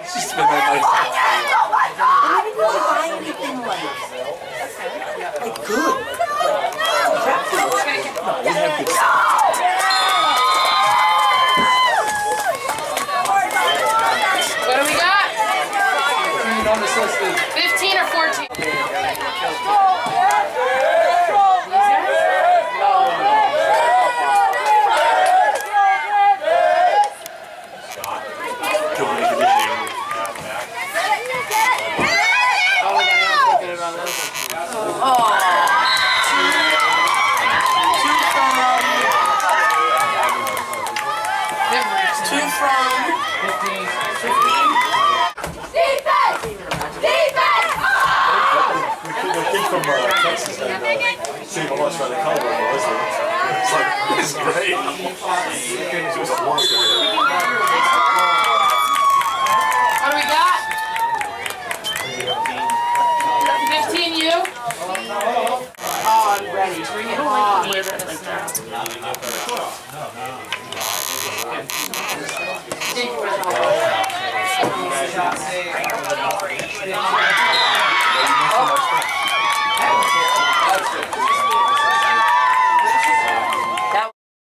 She spent my money. Oh my God! I didn't really buy anything like good. What do we got? 15 or 14? See how much by the color of the lizard. It's like, this is great. She was a monster. What do we got? 15 you? Oh, I'm ready. Bring it on. Thank you for the help.